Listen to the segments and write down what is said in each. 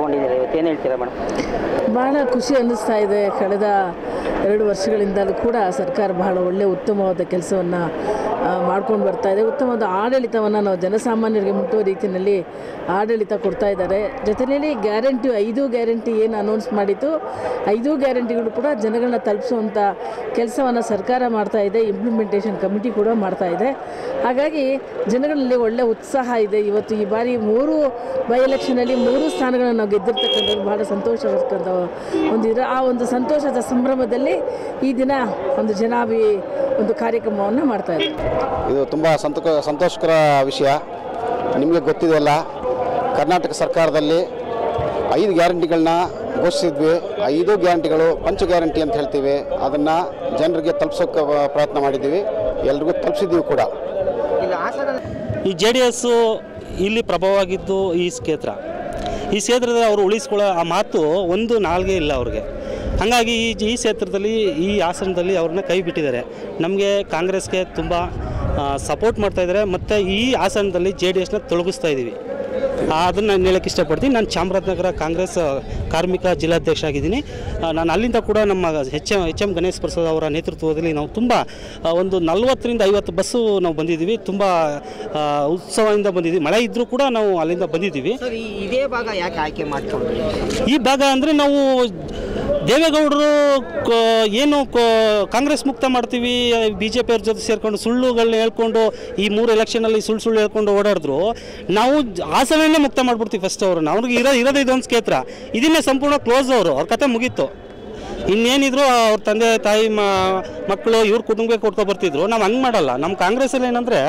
ಏನು ಹೇಳ್ತೀರಾ ಮೇಡಮ್? ಭಾಳ ಖುಷಿ ಅನ್ನಿಸ್ತಾ ಇದೆ. ಕಳೆದ 2 ವರ್ಷಗಳಿಂದಲೂ ಕೂಡ ಸರ್ಕಾರ ಬಹಳ ಒಳ್ಳೆಯ ಉತ್ತಮವಾದ ಕೆಲಸವನ್ನು ಮಾಡ್ಕೊಂಡು ಬರ್ತಾ ಇದೆ. ಉತ್ತಮವಾದ ಆಡಳಿತವನ್ನು ನಾವು ಜನಸಾಮಾನ್ಯರಿಗೆ ಮುಟ್ಟುವ ರೀತಿಯಲ್ಲಿ ಆಡಳಿತ ಕೊಡ್ತಾ ಇದ್ದಾರೆ. ಜೊತೆಯಲ್ಲಿ ಗ್ಯಾರಂಟಿ 5 ಗ್ಯಾರಂಟಿ ಏನು ಅನೌನ್ಸ್ ಮಾಡಿತ್ತು, 5 ಗ್ಯಾರಂಟಿಗಳು ಕೂಡ ಜನಗಳನ್ನ ತಲುಪಿಸುವಂಥ ಕೆಲಸವನ್ನು ಸರ್ಕಾರ ಮಾಡ್ತಾ ಇದೆ. ಇಂಪ್ಲಿಮೆಂಟೇಷನ್ ಕಮಿಟಿ ಕೂಡ ಮಾಡ್ತಾ ಇದೆ. ಹಾಗಾಗಿ ಜನಗಳಲ್ಲಿ ಒಳ್ಳೆಯ ಉತ್ಸಾಹ ಇದೆ. ಇವತ್ತು ಈ ಬಾರಿ 3 ಬೈ ಎಲೆಕ್ಷನಲ್ಲಿ 3 ಸ್ಥಾನಗಳನ್ನು ನಾವು ಗೆದ್ದಿರ್ತಕ್ಕಂಥದ್ದು ಬಹಳ ಸಂತೋಷವಾದ ಆ ಒಂದು ಸಂತೋಷದ ಸಂಭ್ರಮದಲ್ಲಿ ಈ ದಿನ ಒಂದು ಒಂದು ಕಾರ್ಯಕ್ರಮವನ್ನು ಮಾಡ್ತಾ ಇದ್ದೀವಿ. ಇದು ತುಂಬ ಸಂತೋಷಕರ ವಿಷಯ. ನಿಮಗೆ ಗೊತ್ತಿದೆಯಲ್ಲ, ಕರ್ನಾಟಕ ಸರ್ಕಾರದಲ್ಲಿ 5 ಗ್ಯಾರಂಟಿಗಳನ್ನ ಘೋಷಿಸಿದ್ವಿ. 5 ಗ್ಯಾರಂಟಿಗಳು ಪಂಚ ಗ್ಯಾರಂಟಿ ಅಂತ ಹೇಳ್ತೀವಿ. ಅದನ್ನು ಜನರಿಗೆ ತಲುಪಿಸೋಕ್ಕೆ ಪ್ರಯತ್ನ ಮಾಡಿದ್ದೀವಿ, ಎಲ್ರಿಗೂ ತಲುಪಿಸಿದ್ದೀವಿ ಕೂಡ. ಈ JDS ಇಲ್ಲಿ ಪ್ರಭಾವವಾಗಿದ್ದು ಈ ಕ್ಷೇತ್ರದ ಅವರು ಉಳಿಸ್ಕೊಳ್ಳೋ ಆ ಮಾತು ಒಂದು ನಾಲ್ಗೆ ಇಲ್ಲ ಅವ್ರಿಗೆ. ಹಾಗಾಗಿ ಈ ಕ್ಷೇತ್ರದಲ್ಲಿ ಈ ಹಾಸನದಲ್ಲಿ ಅವ್ರನ್ನ ಕೈ ಬಿಟ್ಟಿದ್ದಾರೆ. ನಮಗೆ ಕಾಂಗ್ರೆಸ್ಗೆ ತುಂಬ ಸಪೋರ್ಟ್ ಮಾಡ್ತಾಯಿದ್ದಾರೆ ಮತ್ತು ಈ ಹಾಸನದಲ್ಲಿ JDSನ ತೊಲಗಿಸ್ತಾ ಇದ್ದೀವಿ. ಅದನ್ನು ನಾನು ಹೇಳೋಕ್ಕೆ ಇಷ್ಟಪಡ್ತೀನಿ. ನಾನು ಚಾಮರಾಜನಗರ ಕಾಂಗ್ರೆಸ್ ಕಾರ್ಮಿಕ ಜಿಲ್ಲಾಧ್ಯಕ್ಷ ಆಗಿದ್ದೀನಿ. ನಾನು ಅಲ್ಲಿಂದ ಕೂಡ ನಮ್ಮ ಎಚ್ ಎಂ ಗಣೇಶ್ ಪ್ರಸಾದ್ ಅವರ ನೇತೃತ್ವದಲ್ಲಿ ನಾವು ತುಂಬ ಒಂದು 40ರಿಂದ 50 ಬಸ್ಸು ನಾವು ಬಂದಿದ್ದೀವಿ. ತುಂಬ ಉತ್ಸವದಿಂದ ಬಂದಿದ್ದೀವಿ. ಮಳೆ ಇದ್ದರೂ ಕೂಡ ನಾವು ಅಲ್ಲಿಂದ ಬಂದಿದ್ದೀವಿ. ಇದೇ ಭಾಗ ಯಾಕೆ ಆಯ್ಕೆ ಮಾಡ್ಕೊಂಡ್ರಿ? ಈ ಭಾಗ ಅಂದರೆ ನಾವು ದೇವೇಗೌಡರು ಏನು ಕಾಂಗ್ರೆಸ್ ಮುಕ್ತ ಮಾಡ್ತೀವಿ, BJP ಅವ್ರ ಜೊತೆ ಸೇರಿಕೊಂಡು ಸುಳ್ಳುಗಳನ್ನ ಹೇಳ್ಕೊಂಡು ಈ 3 ಎಲೆಕ್ಷನಲ್ಲಿ ಸುಳ್ಳು ಹೇಳ್ಕೊಂಡು ಓಡಾಡಿದ್ರು. ನಾವು ಹಾಸನನೇ ಮುಕ್ತ ಮಾಡಿಬಿಡ್ತೀವಿ ಫಸ್ಟ್ ಅವ್ರನ್ನ. ಅವ್ರಿಗೆ ಇರೋದು ಇದೊಂದು ಕ್ಷೇತ್ರ, ಇದನ್ನೇ ಸಂಪೂರ್ಣ ಕ್ಲೋಸ್. ಅವ್ರ ಕತೆ ಮುಗೀತು. ಇನ್ನೇನಿದ್ರು ಅವ್ರ ತಂದೆ ತಾಯಿ ಮಕ್ಕಳು ಇವ್ರ ಕುಟುಂಬಕ್ಕೆ ಕೊಟ್ಕೊ ಬರ್ತಿದ್ರು. ನಾವು ಹಂಗೆ ಮಾಡಲ್ಲ. ನಮ್ಮ ಕಾಂಗ್ರೆಸ್ಸಲ್ಲಿ ಏನಂದರೆ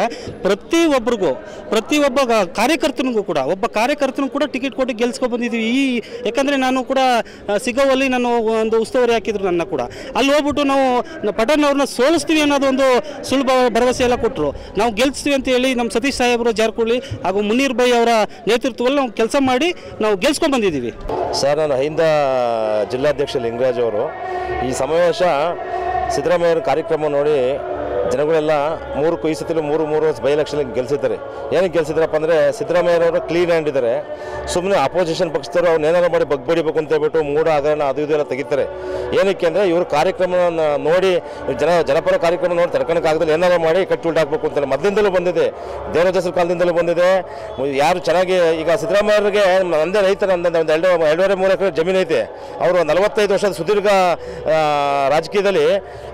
ಪ್ರತಿಯೊಬ್ಬ ಕಾರ್ಯಕರ್ತನಿಗೂ ಕೂಡ ಟಿಕೆಟ್ ಕೊಟ್ಟು ಗೆಲ್ಸ್ಕೊ ಬಂದಿದ್ದೀವಿ. ಯಾಕಂದರೆ ನಾನು ಕೂಡ ಸಿಗೋವಲ್ಲಿ ನಾನು ಒಂದು ಉಸ್ತುವಾರಿ ಹಾಕಿದ್ರು ನನ್ನ ಕೂಡ. ಅಲ್ಲಿ ಹೋಗ್ಬಿಟ್ಟು ನಾವು ಪಟನ್ ಅವ್ರನ್ನ ಸೋಲಿಸ್ತೀವಿ ಅನ್ನೋದು ಒಂದು ಸುಲಭ ಭರವಸೆ ಎಲ್ಲ ಕೊಟ್ಟರು. ನಾವು ಗೆಲ್ಸ್ತೀವಿ ಅಂತ ಹೇಳಿ ನಮ್ಮ ಸತೀಶ್ ಸಾಹೇಬರು ಜಾರಕಿಹೊಳಿ ಹಾಗೂ ಮುನೀರ್ ಭಾಯ್ ಅವರ ನೇತೃತ್ವದಲ್ಲಿ ನಾವು ಕೆಲಸ ಮಾಡಿ ನಾವು ಗೆಲ್ಸ್ಕೊಂಡು ಬಂದಿದ್ದೀವಿ. ಸರ್, ನಾನು ಹಿಂದ ಜಿಲ್ಲಾಧ್ಯಕ್ಷ ಲಿಂಗರಾಜ್ ಅವರು ಈ ಸಮಾವೇಶ ಸಿದ್ದರಾಮಯ್ಯರ ಕಾರ್ಯಕ್ರಮ ನೋಡಿ ಜನಗಳೆಲ್ಲ 3 ಕೊಯ್ಸತಿಲು 3 ಬೈ ಎಲೆಕ್ಷನ್ ಗೆಲ್ಸಿದ್ದಾರೆ. ಏನಕ್ಕೆ ಗೆಲ್ಸಿದ್ರಪ್ಪ ಅಂದರೆ ಸಿದ್ದರಾಮಯ್ಯರವರು ಕ್ಲೀನ್ ಹ್ಯಾಂಡ್ ಇದ್ದಾರೆ. ಸುಮ್ಮನೆ ಅಪೋಸಿಷನ್ ಪಕ್ಷದವರು ಅವ್ರು ಏನಾರು ಮಾಡಿ ಬಗ್ಬಡಿಬೇಕು ಅಂತ ಹೇಳ್ಬಿಟ್ಟು ಮೂಢ ಹಗರಣ ಅದು ಇದೆಲ್ಲ ತೆಗಿತಾರೆ. ಏನಕ್ಕೆ ಅಂದರೆ ಇವರು ಕಾರ್ಯಕ್ರಮವನ್ನು ನೋಡಿ ಜನಪರ ಕಾರ್ಯಕ್ರಮ ನೋಡಿ ತಡ್ಕೊಳಕ್ಕಾಗದಲ್ಲಿ ಏನಾರು ಮಾಡಿ ಕಟ್ಟಿ ಉಲ್ಟಾಕಬೇಕು ಅಂತೇಳಿ ಮೊದಲಿಂದಲೂ ಬಂದಿದೆ. ದೇವರಾಜಸ್ರ ಕಾಲದಿಂದಲೂ ಬಂದಿದೆ. ಯಾರು ಚೆನ್ನಾಗಿ ಈಗ ಸಿದ್ದರಾಮಯ್ಯರಿಗೆ ನಂದೇ ರೈತರ ಒಂದು 2.5-3 ಎಕರೆ ಜಮೀನು ಐತೆ. ಅವರು 45 ವರ್ಷದ ಸುದೀರ್ಘ ರಾಜಕೀಯದಲ್ಲಿ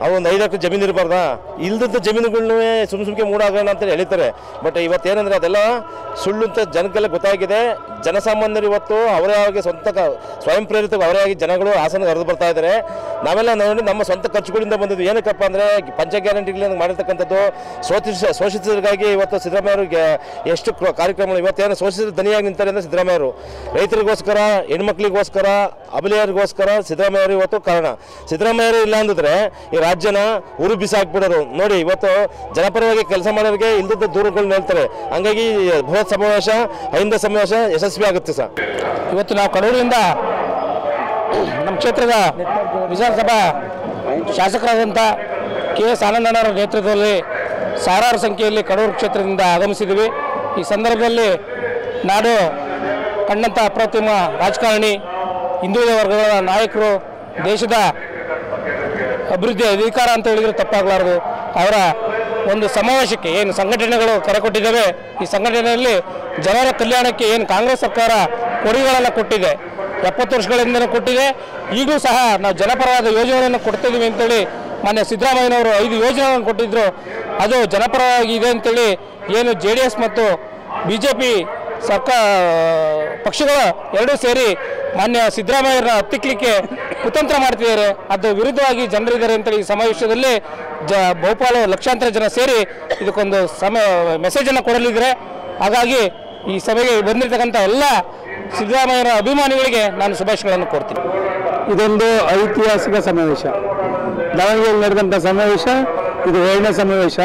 ಅವರು ಒಂದು 5 ಎಕರೆ ಜಮೀನು ಇರಬಾರ್ದಾ? ಇಲ್ದಂಥ ಜಮೀನುಗಳನ್ನೂ ಸುಮ್ಮನೆ ಮೂಢ ಹಗರಣ ಅಂತೇಳಿ ಹೇಳ್ತಾರೆ. ಬಟ್ ಇವತ್ತೇನೆಂದರೆ ಅದೆಲ್ಲ ಸುಳ್ಳು ಅಂತ ಜನಕ್ಕೆಲ್ಲ ಗೊತ್ತಾಗಿದೆ. ಜನಸಾಮಾನ್ಯರು ಇವತ್ತು ಅವರೇ ಆಗಿ ಸ್ವಂತ ಸ್ವಯಂ ಪ್ರೇರಿತ ಅವರೇ ಆಗಿ ಜನಗಳು ಹಾಸನ ಹರಿದು ಬರ್ತಾ ಇದ್ದಾರೆ. ನಾವೆಲ್ಲ ನೋಡಿ ನಮ್ಮ ಸ್ವಂತ ಖರ್ಚುಗಳಿಂದ ಬಂದಿದ್ದು. ಏನಕ್ಕಪ್ಪ ಅಂದರೆ ಪಂಚ ಗ್ಯಾರಂಟಿಗಳನ್ನು ಮಾಡಿರ್ತಕ್ಕಂಥದ್ದು ಶೋಷಿತರಿಗಾಗಿ ಇವತ್ತು ಸಿದ್ದರಾಮಯ್ಯವ್ರಿಗೆ ಎಷ್ಟು ಕಾರ್ಯಕ್ರಮಗಳು ಇವತ್ತೇನು ಶೋಷಿತ ದನಿಯಾಗಿ ನಿಂತಾರೆ ಅಂದರೆ ಸಿದ್ದರಾಮಯ್ಯವರು. ರೈತರಿಗೋಸ್ಕರ, ಹೆಣ್ಮಕ್ಳಿಗೋಸ್ಕರ, ಅಬಲೆಯರಿಗೋಸ್ಕರ ಸಿದ್ದರಾಮಯ್ಯವರು ಇವತ್ತು ಕಾರಣ. ಸಿದ್ದರಾಮಯ್ಯರು ಇಲ್ಲ ಅಂದಿದ್ರೆ ಈ ರಾಜ್ಯನ ಉರು ಬಿಸಾಕ್ಬಿಡೋರು. ನೋಡಿ ಇವತ್ತು ಜನಪರವಾಗಿ ಕೆಲಸ ಮಾಡೋರಿಗೆ ಇಲ್ಲದ ದೂರುಗಳನ್ನ ಹೇಳ್ತಾರೆ. ಹಂಗಾಗಿ ಬೃಹತ್ ಸಮಾವೇಶ, ಅಹಿಂದ ಸಮಾವೇಶ ಯಶಸ್ವಿ ಆಗುತ್ತೆ ಸರ್. ಇವತ್ತು ನಾವು ಕಡೂರಿನಿಂದ ನಮ್ಮ ಕ್ಷೇತ್ರದ ವಿಧಾನಸಭಾ ಶಾಸಕರಾದಂಥ KS ಆನಂದಣ್ಣವರ ನೇತೃತ್ವದಲ್ಲಿ ಸಾವಿರಾರು ಸಂಖ್ಯೆಯಲ್ಲಿ ಕಡೂರು ಕ್ಷೇತ್ರದಿಂದ ಆಗಮಿಸಿದ್ದೀವಿ. ಈ ಸಂದರ್ಭದಲ್ಲಿ ನಾಡು ಕಂಡಂಥ ಅಪ್ರತಿಮ ರಾಜಕಾರಣಿ, ಹಿಂದುಳಿದ ವರ್ಗಗಳ ನಾಯಕರು, ದೇಶದ ಅಭಿವೃದ್ಧಿ ಅಧಿಕಾರ ಅಂತ ಹೇಳಿದರೆ ತಪ್ಪಾಗಲಾರದು, ಅವರ ಒಂದು ಸಮಾವೇಶಕ್ಕೆ ಏನು ಸಂಘಟನೆಗಳು ಕರೆ ಕೊಟ್ಟಿದ್ದಾವೆ. ಈ ಸಂಘಟನೆಯಲ್ಲಿ ಜನರ ಕಲ್ಯಾಣಕ್ಕೆ ಏನು ಕಾಂಗ್ರೆಸ್ ಸರ್ಕಾರ ಕೊಡುಗೆಗಳನ್ನು ಕೊಟ್ಟಿದೆ, 70 ವರ್ಷಗಳಿಂದಲೂ ಕೊಟ್ಟಿದೆ. ಈಗಲೂ ಸಹ ನಾವು ಜನಪರವಾದ ಯೋಜನೆಗಳನ್ನು ಕೊಡ್ತಿದ್ದೀವಿ ಅಂತೇಳಿ ಮಾನ್ಯ ಸಿದ್ದರಾಮಯ್ಯನವರು 5 ಯೋಜನೆಗಳನ್ನು ಕೊಟ್ಟಿದ್ದರು. ಅದು ಜನಪರವಾಗಿ ಇದೆ ಅಂತೇಳಿ ಏನು JDS ಮತ್ತು BJP ಪಕ್ಷಗಳು ಎರಡೂ ಸೇರಿ ಮಾನ್ಯ ಸಿದ್ದರಾಮಯ್ಯರನ್ನ ಹತ್ತಿಕ್ಕಲಿಕ್ಕೆ ಕುತಂತ್ರ ಮಾಡ್ತಿದ್ದಾರೆ. ಅದು ವಿರುದ್ಧವಾಗಿ ಜನರಿದ್ದಾರೆ ಅಂತೇಳಿ ಈ ಸಮಾವೇಶದಲ್ಲಿ ಬಹುಪಾಲು ಲಕ್ಷಾಂತರ ಜನ ಸೇರಿ ಇದಕ್ಕೊಂದು ಮೆಸೇಜನ್ನು ಕೊಡಲಿದ್ದಾರೆ. ಹಾಗಾಗಿ ಈ ಸಭೆಗೆ ಬಂದಿರತಕ್ಕಂಥ ಎಲ್ಲ ಸಿದ್ದರಾಮಯ್ಯರ ಅಭಿಮಾನಿಗಳಿಗೆ ನಾನು ಶುಭಾಶಯಗಳನ್ನು ಕೊಡ್ತೀನಿ. ಇದೊಂದು ಐತಿಹಾಸಿಕ ಸಮಾವೇಶ, ದಾವಣಗೆರೆಯಲ್ಲಿ ನಡೆದಂಥ ಸಮಾವೇಶ. ಇದು 2ನೇ ಸಮಾವೇಶ.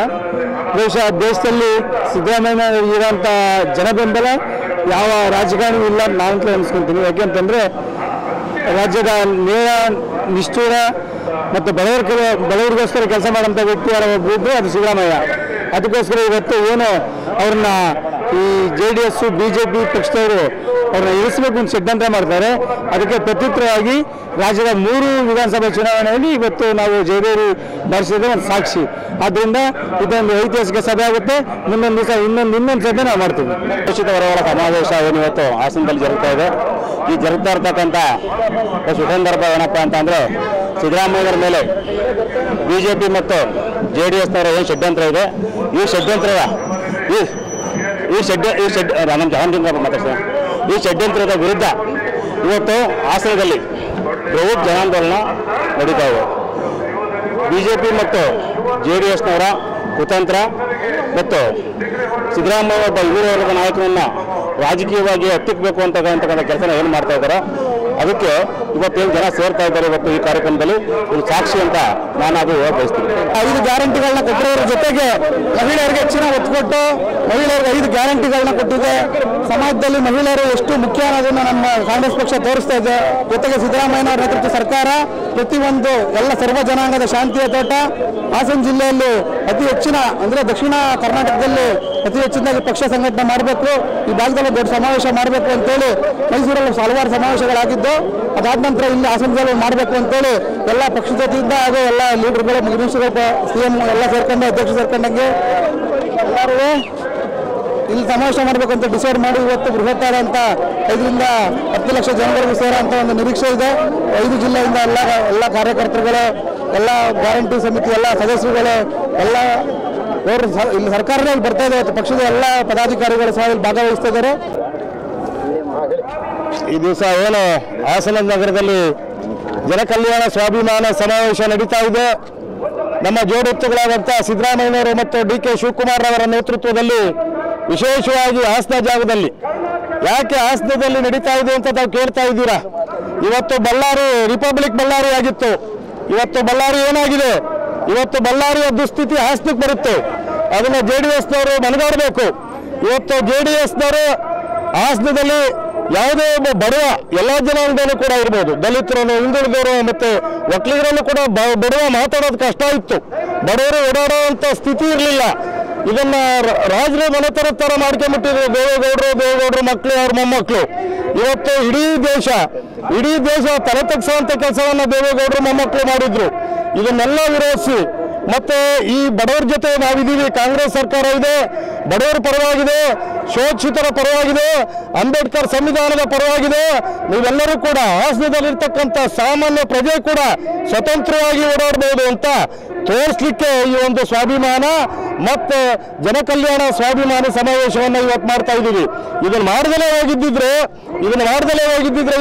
ಬಹುಶಃ ದೇಶದಲ್ಲಿ ಸಿದ್ದರಾಮಯ್ಯ ಇರೋಂಥ ಜನಬೆಂಬಲ ಯಾವ ರಾಜಕಾರಣಿ ಇಲ್ಲ ನಾನಂತಲೇ ಅನಿಸ್ಕೊಳ್ತೀನಿ. ಯಾಕೆಂತಂದರೆ ರಾಜ್ಯದ ನೇರ, ನಿಷ್ಠೂರ ಮತ್ತು ಬಡವರಿಗೋಸ್ಕರ ಕೆಲಸ ಮಾಡೋಂಥ ವ್ಯಕ್ತಿ ಯಾರೋ ಒಬ್ಬರು ಅದು ಸಿದ್ದರಾಮಯ್ಯ. ಅದಕ್ಕೋಸ್ಕರ ಇವತ್ತು ಏನು ಅವ್ರನ್ನ ಈ JDS BJP ಪಕ್ಷದವರು ಅವ್ರನ್ನ ಇರಿಸಬೇಕು ಅಂತ ಷಡ್ಯಂತ್ರ ಮಾಡ್ತಾರೆ. ಅದಕ್ಕೆ ಪ್ರತ್ಯುತ್ತರವಾಗಿ ರಾಜ್ಯದ 3 ವಿಧಾನಸಭೆ ಚುನಾವಣೆಯಲ್ಲಿ ಇವತ್ತು ನಾವು ಜಯದೇವಿ ಬಾರಿಸಿದ ಒಂದು ಸಾಕ್ಷಿ. ಆದ್ದರಿಂದ ಇದೊಂದು ಐತಿಹಾಸಿಕ ಸಭೆ ಆಗುತ್ತೆ. ಮುಂದೊಂದು ದಿವಸ ಇನ್ನೊಂದು ಸಭೆ ನಾವು ಮಾಡ್ತೀವಿ. ಉಚಿತ ವರಗಳ ಸಮಾವೇಶ ಏನು ಇವತ್ತು ಹಾಸನದಲ್ಲಿ ಜರುಗ್ತಾ ಇದೆ. ಈ ಜರುಗ್ತಾ ಇರ್ತಕ್ಕಂಥ ಸಂದರ್ಭ ಏನಪ್ಪ ಅಂತಂದರೆ, ಸಿದ್ದರಾಮಯ್ಯರ ಮೇಲೆ ಬಿಜೆಪಿ ಮತ್ತು JDSನವರ ಏನು ಷಡ್ಯಂತ್ರ ಇದೆ, ಈ ಷಡ್ಯಂತ್ರದ ವಿರುದ್ಧ ಇವತ್ತು ಹಾಸನದಲ್ಲಿ ಬೃಹತ್ ಜನಾಂದೋಲನ ನಡೀತಾ ಇದೆ. ಬಿಜೆಪಿ ಮತ್ತು JDSನವರ ಕುತಂತ್ರ ಮತ್ತು ಸಿದ್ದರಾಮಯ್ಯ ಒಬ್ಬ ಯುವ ವರ್ಗದ ನಾಯಕನನ್ನು ರಾಜಕೀಯವಾಗಿ ಹತ್ತಿಕ್ಕಬೇಕು ಅಂತಕ್ಕಂಥ ಕೆಲಸನ ಏನು ಮಾಡ್ತಾ ಇದ್ದಾರೋ ಅದಕ್ಕೆ ಇವತ್ತೇನು ಜನ ಸೇರ್ತಾ ಇದ್ದಾರೆ ಇವತ್ತು ಈ ಕಾರ್ಯಕ್ರಮದಲ್ಲಿ ಒಂದು ಸಾಕ್ಷಿ ಅಂತ ನಾನು ಅದು ಬಯಸ್ತೀನಿ. 5 ಗ್ಯಾರಂಟಿಗಳನ್ನ ಕೊಟ್ಟಿರೋದ್ರ ಜೊತೆಗೆ ಮಹಿಳೆಯರಿಗೆ ಹೆಚ್ಚಿನ ಒತ್ತು ಕೊಟ್ಟು ಮಹಿಳೆಯರಿಗೆ 5 ಗ್ಯಾರಂಟಿಗಳನ್ನ ಕೊಟ್ಟಿದೆ. ಸಮಾಜದಲ್ಲಿ ಮಹಿಳೆಯರು ಎಷ್ಟು ಮುಖ್ಯ ಅನ್ನೋದನ್ನು ನಮ್ಮ ಕಾಂಗ್ರೆಸ್ ಪಕ್ಷ ತೋರಿಸ್ತಾ ಇದೆ. ಜೊತೆಗೆ ಸಿದ್ದರಾಮಯ್ಯನವರ ನೇತೃತ್ವ ಸರ್ಕಾರ ಪ್ರತಿಯೊಂದು ಎಲ್ಲ ಸರ್ವ ಜನಾಂಗದ ಶಾಂತಿಯ ತೋಟ ಹಾಸನ ಜಿಲ್ಲೆಯಲ್ಲಿ ಅತಿ ಹೆಚ್ಚಿನ ಅಂದರೆ ದಕ್ಷಿಣ ಕರ್ನಾಟಕದಲ್ಲಿ ಅತಿ ಹೆಚ್ಚಿನದಾಗಿ ಪಕ್ಷ ಸಂಘಟನೆ ಮಾಡಬೇಕು, ಈ ಭಾಗದಲ್ಲಿ ದೊಡ್ಡ ಸಮಾವೇಶ ಮಾಡಬೇಕು ಅಂತೇಳಿ ಮೈಸೂರಲ್ಲಿ ಹಲವಾರು ಸಮಾವೇಶಗಳಾಗಿದ್ದು, ಅದಾದ ನಂತರ ಇಲ್ಲಿ ಹಾಸನದಲ್ಲಿ ಮಾಡಬೇಕು ಅಂತೇಳಿ ಎಲ್ಲ ಪಕ್ಷದ ಜೊತೆಯಿಂದ ಹಾಗೂ ಎಲ್ಲ ಲೀಡರ್ಗಳು ಮಿನಿಸ್ಟರ್ಗಳು CM ಎಲ್ಲ ಸೇರ್ಕೊಂಡು ಅಧ್ಯಕ್ಷ ಸೇರ್ಕೊಂಡಂಗೆ ಎಲ್ಲರೂ ಇಲ್ಲಿ ಸಮಾವೇಶ ಮಾಡಬೇಕು ಅಂತ ಡಿಸೈಡ್ ಮಾಡಿ ಇವತ್ತು ಬೃಹತ್ತಾದಂಥ 5ರಿಂದ 10 ಲಕ್ಷ ಜನಗಳಿಗೂ ಸೇರೋಂಥ ಒಂದು ನಿರೀಕ್ಷೆ ಇದೆ. 5 ಜಿಲ್ಲೆಯಿಂದ ಎಲ್ಲ ಕಾರ್ಯಕರ್ತರುಗಳು, ಎಲ್ಲ ಗ್ಯಾರಂಟಿ ಸಮಿತಿ ಎಲ್ಲ ಸದಸ್ಯರುಗಳು ಎಲ್ಲ ಅವರು ಇಲ್ಲಿ ಸರ್ಕಾರದಲ್ಲಿ ಬರ್ತಾ ಇದೆ. ಪಕ್ಷದ ಎಲ್ಲ ಪದಾಧಿಕಾರಿಗಳು ಸಹ ಇಲ್ಲಿ ಭಾಗವಹಿಸ್ತಾ ಇದ್ದಾರೆ. ಈ ದಿವಸ ಏನು ಹಾಸನ ನಗರದಲ್ಲಿ ಜನಕಲ್ಯಾಣ ಸ್ವಾಭಿಮಾನ ಸಮಾವೇಶ ನಡೀತಾ ಇದೆ. ನಮ್ಮ ಜೋಡೆತ್ತುಗಳಾದಂಥ ಸಿದ್ದರಾಮಯ್ಯನವರು ಮತ್ತು DK ಶಿವಕುಮಾರ್ ಅವರ ನೇತೃತ್ವದಲ್ಲಿ ವಿಶೇಷವಾಗಿ ಹಾಸನ ಜಾಗದಲ್ಲಿ, ಯಾಕೆ ಹಾಸನದಲ್ಲಿ ನಡೀತಾ ಇದೆ ಅಂತ ತಾವು ಕೇಳ್ತಾ ಇದ್ದೀರಾ. ಇವತ್ತು ಬಳ್ಳಾರಿ ರಿಪಬ್ಲಿಕ್ ಬಳ್ಳಾರಿ ಆಗಿತ್ತು. ಇವತ್ತು ಬಳ್ಳಾರಿ ಏನಾಗಿದೆ, ಇವತ್ತು ಬಳ್ಳಾರಿಯ ದುಸ್ಥಿತಿ ಹಾಸನಕ್ಕೆ ಬರುತ್ತೆ. ಅದನ್ನು JDSನವರು ಮನಗಾಡಬೇಕು. ಇವತ್ತು JDSನವರು ಹಾಸನದಲ್ಲಿ ಯಾವುದೇ ಒಬ್ಬ ಬಡವ ಎಲ್ಲ ಜನಾಂಗದಲ್ಲೂ ಕೂಡ ಇರ್ಬೋದು, ದಲಿತರನ್ನು, ಹಿಂದುಳಿದವರು ಮತ್ತು ಒಕ್ಕಲಿಗರನ್ನು ಕೂಡ ಬಡವ ಮಾತಾಡೋದು ಕಷ್ಟ ಇತ್ತು. ಬಡವರು ಓಡಾಡುವಂಥ ಸ್ಥಿತಿ ಇರಲಿಲ್ಲ. ಇದನ್ನು ರಾಜರ ಮನೆತರ ಥರ ಮಾಡ್ಕೊಂಡ್ಬಿಟ್ಟಿದ್ರು ದೇವೇಗೌಡರು ಮಕ್ಕಳು, ಅವ್ರ ಮೊಮ್ಮಕ್ಕಳು. ಇವತ್ತು ಇಡೀ ದೇಶ ತಲೆ ತಗ್ಸುವಂಥ ಕೆಲಸವನ್ನು ದೇವೇಗೌಡರು ಮೊಮ್ಮಕ್ಕಳು ಮಾಡಿದ್ರು. ಇದನ್ನೆಲ್ಲ ವಿರೋಧಿಸಿ ಮತ್ತೆ ಈ ಬಡವರ ಜೊತೆ ನಾವಿದ್ದೀವಿ. ಕಾಂಗ್ರೆಸ್ ಸರ್ಕಾರ ಇದೆ, ಬಡವರ ಪರವಾಗಿದೆ, ಶೋಷಿತರ ಪರವಾಗಿದೆ, ಅಂಬೇಡ್ಕರ್ ಸಂವಿಧಾನದ ಪರವಾಗಿದೆ. ನೀವೆಲ್ಲರೂ ಕೂಡ ಹಾಸನದಲ್ಲಿರ್ತಕ್ಕಂಥ ಸಾಮಾನ್ಯ ಪ್ರಜೆ ಕೂಡ ಸ್ವತಂತ್ರವಾಗಿ ಓಡಾಡಬಹುದು ಅಂತ ತೋರಿಸ್ಲಿಕ್ಕೆ ಈ ಒಂದು ಸ್ವಾಭಿಮಾನ ಮತ್ತು ಜನಕಲ್ಯಾಣ ಸ್ವಾಭಿಮಾನ ಸಮಾವೇಶವನ್ನು ಇವತ್ತು ಮಾಡ್ತಾ ಇದ್ದೀವಿ. ಇದನ್ನು ಮಾಡದಲೇ ಹೋಗಿದ್ದಿದ್ರೆ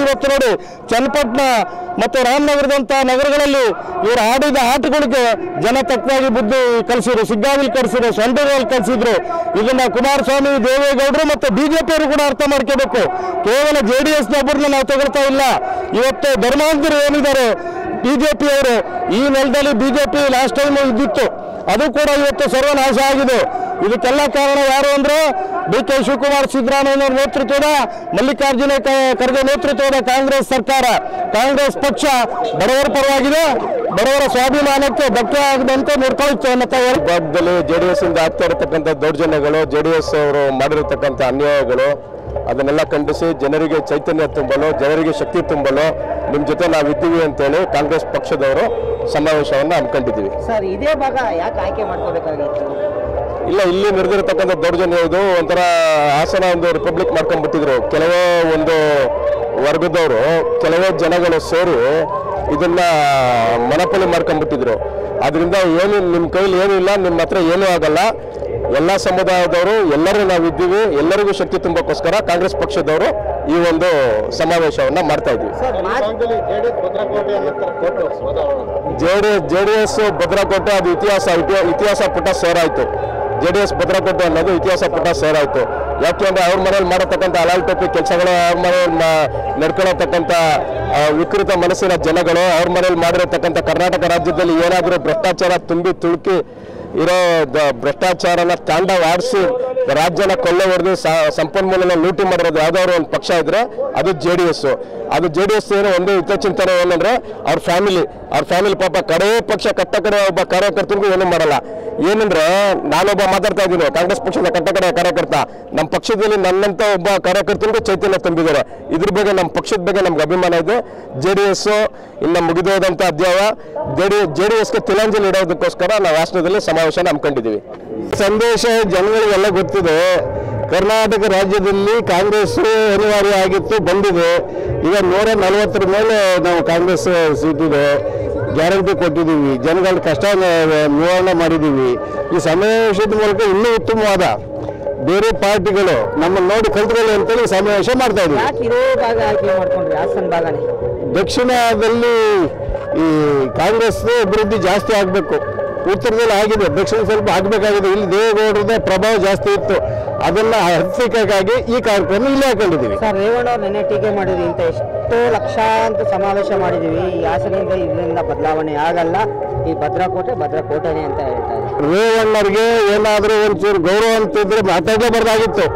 ಇವತ್ತು ನೋಡಿ ಚನ್ನಪಟ್ಟಣ ಮತ್ತು ರಾಮನಗರದಂಥ ನಗರಗಳಲ್ಲಿ ಇವರು ಆಡಿದ ಆಟಗಳಿಗೆ ಜನ ತಕ್ಕವಾಗಿ ಬುದ್ಧಿ ಕಲಿಸಿದ್ರು, ಸಿಗ್ಗಾವಿಲ್ ಕಲಿಸಿದ್ರು, ಸೊಂಡದಲ್ಲಿ ಕಲಿಸಿದ್ರು. ಇದನ್ನ ಕುಮಾರಸ್ವಾಮಿ, ದೇವೇಗೌಡರು ಮತ್ತು BJಪಿಯವರು ಕೂಡ ಅರ್ಥ ಮಾಡ್ಕೋಬೇಕು. ಕೇವಲ JDSನೊಬ್ಬರನ್ನ ನಾವು ತಗೊಳ್ತಾ ಇಲ್ಲ. ಇವತ್ತು ಧರ್ಮಾಂಧರು ಏನಿದ್ದಾರೆ BJಪಿಯವರು, ಈ ನೆಲದಲ್ಲಿ BJಪಿ ಲಾಸ್ಟ್ ಟೈಮ್ ಇದ್ದಿತ್ತು, ಅದು ಕೂಡ ಇವತ್ತು ಸರ್ವನಾಶ ಆಗಿದೆ. ಇದಕ್ಕೆಲ್ಲ ಕಾರಣ ಯಾರು ಅಂದರೆ DK ಶಿವಕುಮಾರ್, ಸಿದ್ದರಾಮಯ್ಯನವರ ನೇತೃತ್ವದ, ಮಲ್ಲಿಕಾರ್ಜುನ ಖರ್ಗೆ ನೇತೃತ್ವದ ಕಾಂಗ್ರೆಸ್ ಸರ್ಕಾರ, ಕಾಂಗ್ರೆಸ್ ಪಕ್ಷ ಬಡವರ ಪರವಾಗಿದೆ, ಬಡವರ ಸ್ವಾಭಿಮಾನಕ್ಕೆ ಧಕ್ಕೆ ಆಗದಂತೆ ನೋಡ್ಕೊಳ್ತು ಅನ್ನೋ ಭಾಗದಲ್ಲಿ JDSನಿಂದ ಆಗ್ತಾ ಇರತಕ್ಕಂಥ ದೌರ್ಜನ್ಯಗಳು, JDS ಅವರು ಮಾಡಿರತಕ್ಕಂಥ ಅನ್ಯಾಯಗಳು, ಅದನ್ನೆಲ್ಲ ಖಂಡಿಸಿ ಜನರಿಗೆ ಚೈತನ್ಯ ತುಂಬಲು, ಜನರಿಗೆ ಶಕ್ತಿ ತುಂಬಲು ನಿಮ್ಮ ಜೊತೆ ನಾವಿದ್ದೀವಿ ಅಂತೇಳಿ ಕಾಂಗ್ರೆಸ್ ಪಕ್ಷದವರು ಸಮಾವೇಶವನ್ನು ಹಮ್ಮಿಕೊಂಡಿದ್ದೀವಿ. ಸರ್, ಇದೇ ಭಾಗ ಯಾಕೆ ಆಯ್ಕೆ ಮಾಡ್ಕೋಬೇಕಾಗಿತ್ತು? ಇಲ್ಲ, ಇಲ್ಲಿ ನಡೆದಿರತಕ್ಕಂಥ ದೌರ್ಜನ್ಯ ಇದು ಒಂಥರ ಹಾಸನ ಒಂದು ರಿಪಬ್ಲಿಕ್ ಮಾಡ್ಕೊಂಡ್ಬಿಟ್ಟಿದ್ರು. ಕೆಲವೇ ಒಂದು ವರ್ಗದವರು, ಕೆಲವೇ ಜನಗಳು ಸೇರಿ ಇದನ್ನ ಮನಪೊಲಿ ಮಾಡ್ಕೊಂಡ್ಬಿಟ್ಟಿದ್ರು. ಅದರಿಂದ ಏನು ನಿಮ್ಮ ಕೈಲಿ ಏನೂ ಇಲ್ಲ, ನಿಮ್ಮ ಹತ್ರ ಏನೂ ಆಗಲ್ಲ. ಎಲ್ಲ ಸಮುದಾಯದವರು ಎಲ್ಲರೂ ನಾವಿದ್ದೀವಿ, ಎಲ್ಲರಿಗೂ ಶಕ್ತಿ ತುಂಬಕ್ಕೋಸ್ಕರ ಕಾಂಗ್ರೆಸ್ ಪಕ್ಷದವರು ಈ ಒಂದು ಸಮಾವೇಶವನ್ನು ಮಾಡ್ತಾ ಇದ್ವಿ. JDS ಭದ್ರಕೋಟೆ ಅದು ಇತಿಹಾಸ ಪುಟ ಸೇರಾಯಿತು. JDS ಭದ್ರಕೋಟೆ ಅನ್ನೋದು ಇತಿಹಾಸ ಪುಟ ಸೇರಾಯಿತು. ಯಾಕೆಂದರೆ ಅವ್ರ ಮನೇಲಿ ಮಾಡತಕ್ಕಂಥ ಹಲಾಲ್ ಟೋಪಿ ಕೆಲಸಗಳು, ಅವ್ರ ಮನೇಲಿ ನಡ್ಕೊಳ್ಳತಕ್ಕಂಥ ವಿಕೃತ ಮನಸ್ಸಿನ ಜನಗಳು, ಅವ್ರ ಮನೇಲಿ ಮಾಡಿರತಕ್ಕಂಥ ಕರ್ನಾಟಕ ರಾಜ್ಯದಲ್ಲಿ ಏನಾದರೂ ಭ್ರಷ್ಟಾಚಾರ ತುಂಬಿ ತುಳುಕಿ ಇರೋ ಭ್ರಷ್ಟಾಚಾರನ ತಾಂಡವಾಡಿಸಿ ರಾಜ್ಯನ ಕೊಳ್ಳೆ ಹೊಡೆದು ಸಂಪನ್ಮೂಲನ ಲೂಟಿ ಮಾಡಿರೋದು ಯಾವುದಾದ್ರು ಒಂದು ಪಕ್ಷ ಇದ್ರೆ ಅದು JDS. ಅದು JDS ಏನೋ ಒಂದು ಹಿತಚಿಂತನೆ ಏನಂದ್ರೆ ಅವ್ರ ಫ್ಯಾಮಿಲಿ ಪಾಪ ಕಡೆ ಪಕ್ಷ ಕಟ್ಟ ಕಡೆ ಒಬ್ಬ ಕಾರ್ಯಕರ್ತರಿಗೂ ಏನೂ ಮಾಡಲ್ಲ. ಏನಂದ್ರೆ ನಾನೊಬ್ಬ ಮಾತಾಡ್ತಾ ಇದ್ದೀನಿ, ಕಾಂಗ್ರೆಸ್ ಪಕ್ಷದ ಕಟ್ಟಕಡೆಯ ಕಾರ್ಯಕರ್ತ. ನಮ್ಮ ಪಕ್ಷದಲ್ಲಿ ನನ್ನಂತ ಒಬ್ಬ ಕಾರ್ಯಕರ್ತನಿಗೆ ಚೈತನ್ಯ ತುಂಬಿದ್ದಾರೆ. ಇದ್ರ ಬಗ್ಗೆ ನಮ್ಮ ಪಕ್ಷದ ಬಗ್ಗೆ ನಮ್ಗೆ ಅಭಿಮಾನ ಇದೆ. JDS ಇನ್ನು ಮುಗಿದೋದಂಥ ಅಧ್ಯಾಯ. JDSಗೆ ತಿಲಾಂಜಲಿ ಇಡೋದಕ್ಕೋಸ್ಕರ ನಾವು ಹಾಸನದಲ್ಲಿ ಸಮಾವೇಶನ ಹಮ್ಮಿಕೊಂಡಿದ್ದೀವಿ. ಸಂದೇಶ ಜನಗಳಿಗೆಲ್ಲ ಗೊತ್ತಿದೆ. ಕರ್ನಾಟಕ ರಾಜ್ಯದಲ್ಲಿ ಕಾಂಗ್ರೆಸ್ ಅನಿವಾರ್ಯ ಆಗಿತ್ತು, ಬಂದಿದೆ. ಈಗ 140 ಮೇಲೆ ನಾವು ಕಾಂಗ್ರೆಸ್ ಸೀಟಿದೆ, ಗ್ಯಾರಂಟಿ ಕೊಟ್ಟಿದ್ದೀವಿ, ಜನಗಳ ಕಷ್ಟ ನಿವಾರಣೆ ಮಾಡಿದ್ದೀವಿ. ಈ ಸಮಾವೇಶದ ಮೂಲಕ ಇನ್ನೂ ಉತ್ತಮವಾದ ಬೇರೆ ಪಾರ್ಟಿಗಳು ನಮ್ಮನ್ನು ನೋಡಿ ಕಲ್ತ್ಕೊಳ್ಳಿ ಅಂತೇಳಿ ಸಮಾವೇಶ ಮಾಡ್ತಾ ಇದ್ದೀವಿ. ಇದೇ ಭಾಗ ಆಯ್ಕೆ ಮಾಡ್ಕೊಂಡ್ರಿ ಹಾಸನ ಭಾಗನೇ? ದಕ್ಷಿಣದಲ್ಲಿ ಈ ಕಾಂಗ್ರೆಸ್ ಅಭಿವೃದ್ಧಿ ಜಾಸ್ತಿ ಆಗಬೇಕು. ಉತ್ತರದಲ್ಲಿ ಆಗಿದೆ, ದಕ್ಷಿಣ ಸ್ವಲ್ಪ ಆಗಬೇಕಾಗಿದೆ. ಇಲ್ಲಿ ದೇವೇಗೌಡರದ ಪ್ರಭಾವ ಜಾಸ್ತಿ ಇತ್ತು, ಅದನ್ನು ಹತ್ತಿಕ್ಕಾಗಿ ಈ ಕಾರ್ಯಕ್ರಮ ಇಲ್ಲೇ ಹಾಕೊಂಡಿದ್ದೀವಿ. ಸರ್, ರೇವಣ್ಣ ಅವರು ನೆನ್ನೆ ಟೀಕೆ ಮಾಡಿದ್ವಿ, ಇಂಥ ಎಷ್ಟೋ ಲಕ್ಷಾಂತರ ಸಮಾವೇಶ ಮಾಡಿದ್ದೀವಿ, ಈ ಹಾಸನದಿಂದ ಇದರಿಂದ ಬದಲಾವಣೆ ಆಗಲ್ಲ, ಈ ಭದ್ರಕೋಟೆನೇ ಅಂತ ಹೇಳ್ತಾ ಇದ್ದಾರೆ. ರೇವಣ್ಣರಿಗೆ ಏನಾದರೂ ಒಂಚೂರು ಗೌರವ ಅಂತಿದ್ರೆ ಮಾತಾಡಲೇಬಾರ್ದಾಗಿತ್ತು.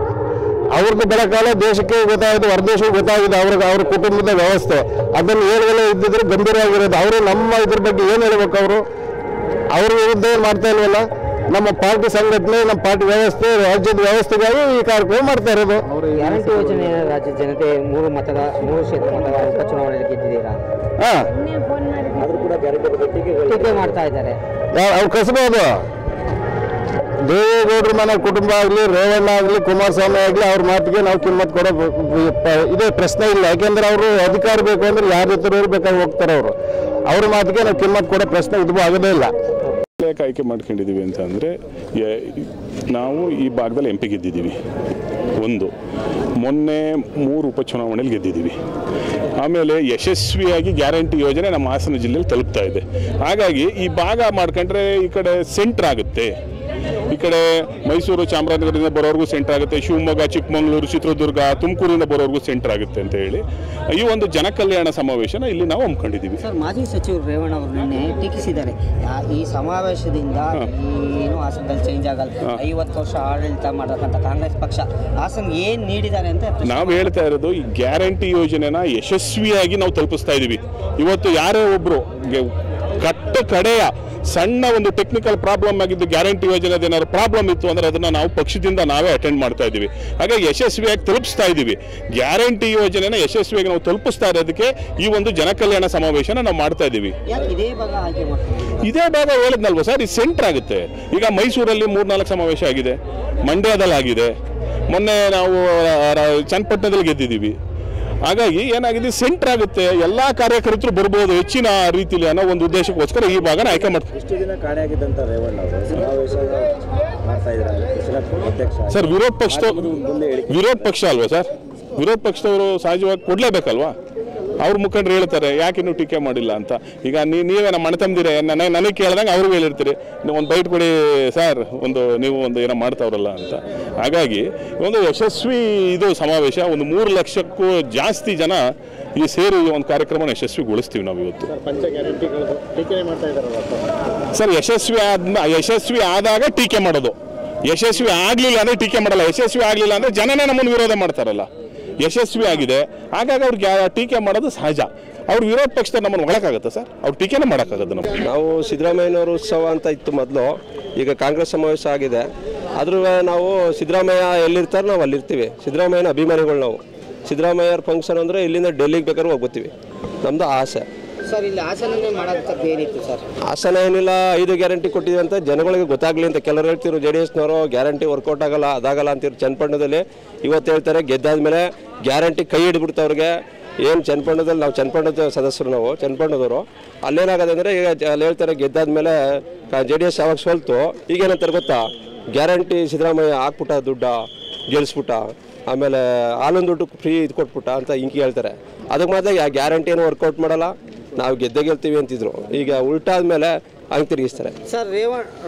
ಅವ್ರದ್ದು ಬೆಳಕಾಲ ದೇಶಕ್ಕೆ ಗೊತ್ತಾಗಿದೆ, ಹೊರದೇಶಕ್ಕೆ ಗೊತ್ತಾಗಿದೆ ಅವ್ರ ಕುಟುಂಬದ ವ್ಯವಸ್ಥೆ. ಅದನ್ನು ಹೇಳಲೇ ಇದ್ದಿದ್ರೆ ಗಂಭೀರವಾಗಿರೋದು. ಅವರು ನಮ್ಮ ಇದ್ರ ಬಗ್ಗೆ ಏನು ಹೇಳ್ಬೇಕು? ಅವ್ರ ವಿರುದ್ಧ ಏನು ಮಾಡ್ತಾ ಇಲ್ವಲ್ಲ. ನಮ್ಮ ಪಾರ್ಟಿ ಸಂಘಟನೆ, ನಮ್ಮ ಪಾರ್ಟಿ ವ್ಯವಸ್ಥೆ, ರಾಜ್ಯದ ವ್ಯವಸ್ಥೆಗಾಗಿ ಈ ಕಾರ್ಯಕ್ರಮ ಮಾಡ್ತಾ ಇರೋದು. ಗ್ಯಾರಂಟಿ ಯೋಜನೆ ರಾಜ್ಯದ ಜನತೆ 3 ಕ್ಷೇತ್ರ ಮತಗಳ ಉಪಚುನಾವಣೆಯಲ್ಲಿ ಗೆದ್ದಿದ್ದೀರಾ? ಟೀಕೆ ಮಾಡ್ತಾ ಇದ್ದಾರೆ. ಅವ್ರು ಕಸಬಹುದು. ದೇವೇಗೌಡರ ಮನೆ ಕುಟುಂಬ ಆಗಲಿ, ರೇವಣ್ಣ ಆಗಲಿ, ಕುಮಾರಸ್ವಾಮಿ ಆಗಲಿ, ಅವ್ರ ಮಾತಿಗೆ ನಾವು ಕಿಮ್ಮತ್ ಕೊಡೋ ಇದೇ ಪ್ರಶ್ನೆ ಇಲ್ಲ. ಯಾಕೆಂದ್ರೆ ಅವರು ಅಧಿಕಾರ ಬೇಕು ಅಂದ್ರೆ ಯಾರ ಜೊತೆ ಬೇಕಾಗಿ ಹೋಗ್ತಾರೆ. ಅವ್ರ ಮಾತಿಗೆ ನಾವು ಕಿಮ್ಮತ್ ಕೊಡೋ ಪ್ರಶ್ನೆ ಇದು ಆಗೋದೇ ಇಲ್ಲ. ಯಾಕೆ ಆಯ್ಕೆ ಮಾಡ್ಕೊಂಡಿದ್ದೀವಿ ಅಂತ ಅಂದರೆ, ನಾವು ಈ ಭಾಗದಲ್ಲಿ MP ಗೆದ್ದಿದ್ದೀವಿ. ಮೊನ್ನೆ 3 ಉಪಚುನಾವಣೆಯಲ್ಲಿ ಗೆದ್ದಿದ್ದೀವಿ. ಆಮೇಲೆ ಯಶಸ್ವಿಯಾಗಿ ಗ್ಯಾರಂಟಿ ಯೋಜನೆ ನಮ್ಮ ಹಾಸನ ಜಿಲ್ಲೆಯಲ್ಲಿ ತಲುಪ್ತಾ ಇದೆ. ಹಾಗಾಗಿ ಈ ಭಾಗ ಮಾಡ್ಕೊಂಡ್ರೆ ಈ ಕಡೆ ಸೆಂಟ್ರ್ ಆಗುತ್ತೆ. ಈ ಕಡೆ ಮೈಸೂರು, ಚಾಮರಾಜನಗರದಿಂದ ಬರೋರ್ಗೂ ಸೆಂಟರ್ ಆಗುತ್ತೆ, ಶಿವಮೊಗ್ಗ, ಚಿಕ್ಕಮಗಳೂರು, ಚಿತ್ರದುರ್ಗ, ತುಮಕೂರಿಂದ ಬರೋರ್ಗೂ ಸೆಂಟರ್ ಆಗುತ್ತೆ ಅಂತ ಹೇಳಿ ಈ ಒಂದು ಜನಕಲ್ಯಾಣ ಸಮಾವೇಶನ ಇಲ್ಲಿ ನಾವು ಹಮ್ಮಿಕೊಂಡಿದ್ದೀವಿ. ಸರ್, ಮಾಜಿ ಸಚಿವರು ರೇವಣ್ಣ ಅವರು ನಿನ್ನೆ ಟೀಕಿಸಿದ್ದಾರೆ, ಈ ಸಮಾವೇಶದಿಂದ ಏನು ಹಾಸನದಲ್ಲಿ ಚೇಂಜ್ ಆಗಲ್ಲ, 50 ವರ್ಷ ಆಡಳಿತ ಮಾಡತಕ್ಕಂಥ ಕಾಂಗ್ರೆಸ್ ಪಕ್ಷ ಹಾಸನ ಏನು ನೀಡಿದ್ದಾರೆ ಅಂತ ನಾವು ಹೇಳ್ತಾ ಇರೋದು. ಈ ಗ್ಯಾರಂಟಿ ಯೋಜನೆನ ಯಶಸ್ವಿಯಾಗಿ ನಾವು ತಲುಪಿಸ್ತಾ ಇದ್ದೀವಿ. ಇವತ್ತು ಯಾರೇ ಒಬ್ಬರು ಕಡೆಯ ಸಣ್ಣ ಒಂದು ಟೆಕ್ನಿಕಲ್ ಪ್ರಾಬ್ಲಮ್ ಆಗಿದ್ದು ಗ್ಯಾರಂಟಿ ಯೋಜನೆದ ಏನಾದ್ರು ಪ್ರಾಬ್ಲಮ್ ಇತ್ತು ಅಂದರೆ ಅದನ್ನು ನಾವು ಪಕ್ಷದಿಂದ ನಾವೇ ಅಟೆಂಡ್ ಮಾಡ್ತಾ ಇದ್ದೀವಿ. ಹಾಗಾಗಿ ಯಶಸ್ವಿಯಾಗಿ ತಲುಪಿಸ್ತಾ ಇದ್ದೀವಿ. ಗ್ಯಾರಂಟಿ ಯೋಜನೆನ ಯಶಸ್ವಿಯಾಗಿ ನಾವು ತಲುಪಿಸ್ತಾ ಇರೋದಕ್ಕೆ ಈ ಒಂದು ಜನಕಲ್ಯಾಣ ಸಮಾವೇಶನ ನಾವು ಮಾಡ್ತಾ ಇದ್ದೀವಿ. ಇದೇ ಭಾಗ ಹೇಳಿದ್ನಲ್ವ ಸರ್, ಇದು ಸೆಂಟರ್ ಆಗುತ್ತೆ. ಈಗ ಮೈಸೂರಲ್ಲಿ 3-4 ಸಮಾವೇಶ ಆಗಿದೆ, ಮಂಡ್ಯದಲ್ಲಿ ಆಗಿದೆ, ಮೊನ್ನೆ ನಾವು ಚನ್ನಪಟ್ಟಣದಲ್ಲಿ ಗೆದ್ದಿದ್ದೀವಿ. ಹಾಗಾಗಿ ಏನಾಗಿದೆ, ಸೆಂಟರ್ ಆಗುತ್ತೆ, ಎಲ್ಲ ಕಾರ್ಯಕರ್ತರು ಬರ್ಬೋದು ಹೆಚ್ಚಿನ ರೀತಿಯಲ್ಲಿ ಅನ್ನೋ ಒಂದು ಉದ್ದೇಶಕ್ಕೋಸ್ಕರ ಈ ಭಾಗನ ಆಯ್ಕೆ ಮಾಡ್ತಾರೆ. ಸರ್, ವಿರೋಧ ಪಕ್ಷ ಅಲ್ವಾ ಸರ್? ವಿರೋಧ ಪಕ್ಷದವರು ಸಹಜವಾಗಿ ಕೊಡಲೇಬೇಕಲ್ವಾ? ಅವ್ರ ಮುಖಂಡರು ಹೇಳ್ತಾರೆ ಯಾಕೆ ಇನ್ನೂ ಟೀಕೆ ಮಾಡಿಲ್ಲ ಅಂತ. ಈಗ ನೀವೇ ನಮ್ಮ ಅಣ್ಣ ತಮ್ಮದಿರೇ, ನನಗೆ ಕೇಳ್ದಂಗೆ ಅವ್ರಿಗೂ ಹೇಳಿರ್ತೀರಿ, ಒಂದು ಬೈಟ್ ಕೊಡಿ ಸರ್, ನೀವು ಏನೋ ಮಾಡ್ತಾವ್ರಲ್ಲ ಅಂತ. ಹಾಗಾಗಿ ಒಂದು ಯಶಸ್ವಿ ಇದು ಸಮಾವೇಶ. ಒಂದು 3 ಲಕ್ಷಕ್ಕೂ ಜಾಸ್ತಿ ಜನ ಈ ಸೇರಿ ಒಂದು ಕಾರ್ಯಕ್ರಮನ ಯಶಸ್ವಿಗೊಳಿಸ್ತೀವಿ ನಾವು ಇವತ್ತು. ಸರ್, ಯಶಸ್ವಿ ಆದಾಗ ಟೀಕೆ ಮಾಡೋದು, ಯಶಸ್ವಿ ಆಗಲಿಲ್ಲ ಅಂದರೆ ಟೀಕೆ ಮಾಡಲ್ಲ. ಯಶಸ್ವಿ ಆಗಲಿಲ್ಲ ಅಂದರೆ ಜನನೇ ನಮ್ಮನ್ನು ವಿರೋಧ ಮಾಡ್ತಾರಲ್ಲ. ಯಶಸ್ವಿ ಆಗಿದೆ, ಹಾಗಾಗಿ ಅವ್ರಿಗೆ ಟೀಕೆ ಮಾಡೋದು ಸಹಜ. ಅವ್ರ ವಿರೋಧ ಪಕ್ಷದ ನಮ್ಮನ್ನು ಒಳಕಾಗುತ್ತೆ ಸರ್, ಅವ್ರು ಟೀಕೆನೇ ಮಾಡೋಕ್ಕಾಗತ್ತೆ. ನಾವು ಸಿದ್ದರಾಮಯ್ಯನವರು ಉತ್ಸವ ಅಂತ ಇತ್ತು ಮೊದಲು, ಈಗ ಕಾಂಗ್ರೆಸ್ ಸಮಾವೇಶ ಆಗಿದೆ. ಆದ್ರೂ ನಾವು ಸಿದ್ದರಾಮಯ್ಯ ಎಲ್ಲಿರ್ತಾರೆ ನಾವು ಅಲ್ಲಿರ್ತೀವಿ. ಸಿದ್ದರಾಮಯ್ಯನ ಅಭಿಮಾನಿಗಳು ನಾವು. ಸಿದ್ದರಾಮಯ್ಯರ ಫಂಕ್ಷನ್ ಅಂದರೆ ಇಲ್ಲಿಂದ ಡೆಲ್ಲಿಗೆ ಬೇಕಾದ್ರೂ ಹೋಗ್ತೀವಿ, ನಮ್ಮದು ಆಸೆ. ಸರ್, ಇಲ್ಲಿ ಹಾಸನನೇ ಮಾಡೋದಕ್ಕೆ ಏನಿತ್ತು ಸರ್? ಹಾಸನ ಏನಿಲ್ಲ, 5 ಗ್ಯಾರಂಟಿ ಕೊಟ್ಟಿದ್ದೀವಿ ಅಂತ ಜನಗಳಿಗೆ ಗೊತ್ತಾಗಲಿ ಅಂತ ಕೆಲವರು ಹೇಳ್ತಿರು. JDSನವರು ಗ್ಯಾರಂಟಿ ವರ್ಕೌಟ್ ಆಗಲ್ಲ, ಅದಾಗಲ್ಲ ಅಂತಿರು. ಚನ್ನಪಟ್ಟಣದಲ್ಲಿ ಇವತ್ತು ಹೇಳ್ತಾರೆ, ಗೆದ್ದಾದ್ಮೇಲೆ ಗ್ಯಾರಂಟಿ ಕೈ ಹಿಡಿದ್ಬಿಡ್ತವ್ರಿಗೆ. ಏನು ಚನ್ನಪಟ್ಟಣದಲ್ಲಿ ನಾವು ಚನ್ನಪಟ್ಟಣದ ಸದಸ್ಯರು, ನಾವು ಚನ್ನಪಟ್ಟಣದವರು. ಅಲ್ಲೇನಾಗದೆ ಅಂದರೆ ಈಗ ಅಲ್ಲಿ ಹೇಳ್ತಾರೆ ಗೆದ್ದಾದ್ಮೇಲೆ JDS ಯಾವಾಗ ಸೋಲ್ತು, ಈಗೇನಂತಾರೆ ಗೊತ್ತಾ, ಗ್ಯಾರಂಟಿ ಸಿದ್ದರಾಮಯ್ಯ ಹಾಕ್ಬಿಟ್ಟ, ದುಡ್ಡ ಗೆಲ್ಲಿಸ್ಬಿಟ್ಟ, ಆಮೇಲೆ ಹಾಲಿನ ದುಡ್ಡು ಫ್ರೀ ಇದು ಕೊಟ್ಬಿಟ್ಟ ಅಂತ ಹಿಂಗೆ ಹೇಳ್ತಾರೆ. ಅದಕ್ಕೆ ಮಾತ್ರ ಗ್ಯಾರಂಟಿ ಏನು ವರ್ಕೌಟ್ ಮಾಡಲ್ಲ, ನಾವು ಗೆಲ್ತೀವಿ ಅಂತಿದ್ರು. ಈಗ ಉಲ್ಟಾದ್ಮೇಲೆ ಹಂಗೆ ತಿರುಗಿಸ್ತಾರೆ. ಸರ್,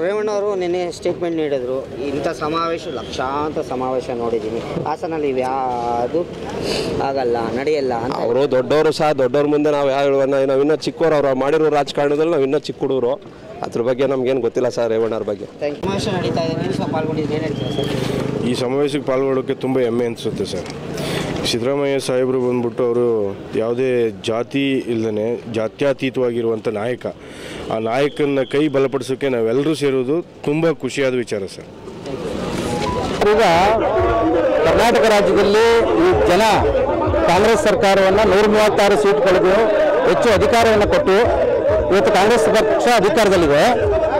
ರೇವಣ್ಣ ಅವರು ನಿನ್ನೆ ಸ್ಟೇಟ್ಮೆಂಟ್ ನೀಡಿದ್ರು, ಇಂಥ ಸಮಾವೇಶ ಲಕ್ಷಾಂತರ ಸಮಾವೇಶ ನೋಡಿದ್ದೀನಿ, ಹಾಸನಲ್ಲಿ ಇವ್ಯಾವುದು ಆಗಲ್ಲ, ನಡೆಯಲ್ಲ ಅಂತ. ಅವರು ದೊಡ್ಡವರು ಸಹ, ದೊಡ್ಡವ್ರ ಮುಂದೆ ನಾವು ನಾವು ಇನ್ನೂ ಚಿಕ್ಕವರು. ಅವ್ರು ಮಾಡಿರೋ ರಾಜಕಾರಣದಲ್ಲಿ ನಾವು ಇನ್ನೂ ಚಿಕ್ಕ ಹುಡುಗರು. ಅದ್ರ ಬಗ್ಗೆ ನಮ್ಗೇನು ಗೊತ್ತಿಲ್ಲ ಸರ್ ರೇವಣ್ಣವ್ರ ಬಗ್ಗೆ. ಸಮಾವೇಶ ನಡೀತಾ ಇದೆ, ನೀವು ಸಹ ಪಾಲ್ಗೊಂಡಿದ್ದು ಏನು ಹೇಳ್ತೀರಾ ಸರ್? ಈ ಸಮಾವೇಶಕ್ಕೆ ಪಾಲ್ಗೊಳ್ಳೋಕ್ಕೆ ತುಂಬ ಹೆಮ್ಮೆ ಅನಿಸುತ್ತೆ ಸರ್. ಸಿದ್ದರಾಮಯ್ಯ ಸಾಹೇಬರು ಬಂದ್ಬಿಟ್ಟು ಅವರು ಯಾವುದೇ ಜಾತಿ ಇಲ್ಲದೇ ಜಾತ್ಯತೀತವಾಗಿರುವಂಥ ನಾಯಕ. ಆ ನಾಯಕನ ಕೈ ಬಲಪಡಿಸೋಕ್ಕೆ ನಾವೆಲ್ಲರೂ ಸೇರೋದು ತುಂಬ ಖುಷಿಯಾದ ವಿಚಾರ ಸರ್. ಈಗ ಕರ್ನಾಟಕ ರಾಜ್ಯದಲ್ಲಿ ಈ ಜನ ಕಾಂಗ್ರೆಸ್ ಸರ್ಕಾರವನ್ನು 136 ಸೀಟ್ಗಳಿಗೂ ಹೆಚ್ಚು ಅಧಿಕಾರವನ್ನು ಕೊಟ್ಟು ಇವತ್ತು ಕಾಂಗ್ರೆಸ್ ಪಕ್ಷ ಅಧಿಕಾರದಲ್ಲಿದೆ.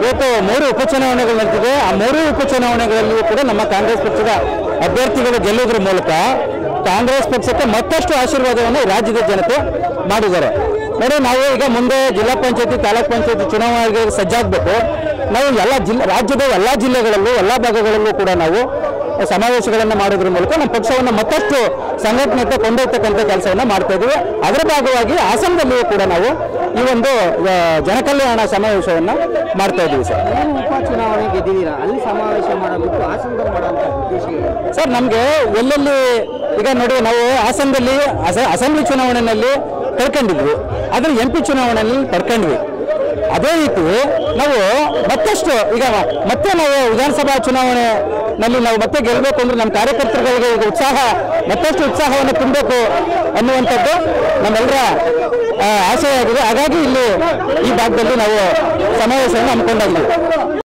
ಇವತ್ತು 3 ಉಪಚುನಾವಣೆಗಳು ನಡೆದಿದೆ. ಆ 3 ಉಪಚುನಾವಣೆಗಳಲ್ಲಿಯೂ ಕೂಡ ನಮ್ಮ ಕಾಂಗ್ರೆಸ್ ಪಕ್ಷದ ಅಭ್ಯರ್ಥಿಗಳು ಗೆಲ್ಲುವುದರ ಮೂಲಕ ಕಾಂಗ್ರೆಸ್ ಪಕ್ಷಕ್ಕೆ ಮತ್ತಷ್ಟು ಆಶೀರ್ವಾದವನ್ನು ರಾಜ್ಯದ ಜನತೆ ಮಾಡಿದ್ದಾರೆ. ನೋಡಿ, ನಾವು ಈಗ ಮುಂದೆ ಜಿಲ್ಲಾ ಪಂಚಾಯತಿ ತಾಲೂಕ್ ಪಂಚಾಯತಿ ಚುನಾವಣೆಗೆ ಸಜ್ಜಾಗಬೇಕು. ನಾವು ರಾಜ್ಯದ ಎಲ್ಲ ಜಿಲ್ಲೆಗಳಲ್ಲೂ ಎಲ್ಲ ಭಾಗಗಳಲ್ಲೂ ಕೂಡ ನಾವು ಸಮಾವೇಶಗಳನ್ನು ಮಾಡೋದ್ರ ಮೂಲಕ ನಮ್ಮ ಪಕ್ಷವನ್ನು ಮತ್ತಷ್ಟು ಸಂಘಟನೆಗೆ ಕೊಂಡೊಯ್ತಕ್ಕಂಥ ಕೆಲಸವನ್ನು ಮಾಡ್ತಾ ಇದ್ದೀವಿ. ಅದರ ಭಾಗವಾಗಿ ಹಾಸನದಲ್ಲಿಯೂ ಕೂಡ ನಾವು ಈ ಒಂದು ಜನಕಲ್ಯಾಣ ಸಮಾವೇಶವನ್ನು ಮಾಡ್ತಾ ಇದ್ದೀವಿ ಸರ್. ಉಪಚುನಾವಣೆ ಗೆದ್ದಿದ್ದೀರಾ, ಅಲ್ಲಿ ಸಮಾವೇಶ ಮಾಡೋದಕ್ಕೆ ಹಾಸನದಲ್ಲಿ ಮಾಡೋಂಥ ಉದ್ದೇಶ ಸರ್, ನಮಗೆ ಎಲ್ಲೆಲ್ಲಿ ಈಗ ನೋಡಿ, ನಾವು ಹಾಸನದಲ್ಲಿ ಅಸೆಂಬ್ಲಿ ಚುನಾವಣೆಯಲ್ಲಿ ಕಳ್ಕೊಂಡಿದ್ವಿ, ಅದನ್ನು MP ಚುನಾವಣೆಯಲ್ಲಿ ಪಡ್ಕೊಂಡ್ವಿ. ಅದೇ ರೀತಿ ನಾವು ಮತ್ತಷ್ಟು ಈಗ ಮತ್ತೆ ನಾವು ವಿಧಾನಸಭಾ ಚುನಾವಣೆಯಲ್ಲಿ ನಾವು ಮತ್ತೆ ಗೆಲ್ಲಬೇಕು ಅಂದ್ರೆ ನಮ್ಮ ಕಾರ್ಯಕರ್ತರುಗಳಿಗೆ ಈಗ ಮತ್ತಷ್ಟು ಉತ್ಸಾಹವನ್ನು ತುಂಬಬೇಕು ಅನ್ನುವಂಥದ್ದು ನಮ್ಮೆಲ್ಲರ ಆಶಯ ಆಗಿದೆ. ಹಾಗಾಗಿ ಇಲ್ಲಿ ಈ ಭಾಗದಲ್ಲಿ ನಾವು ಸಮಾವೇಶವನ್ನು ಹಮ್ಮಿಕೊಂಡಿದ್ದೀವಿ.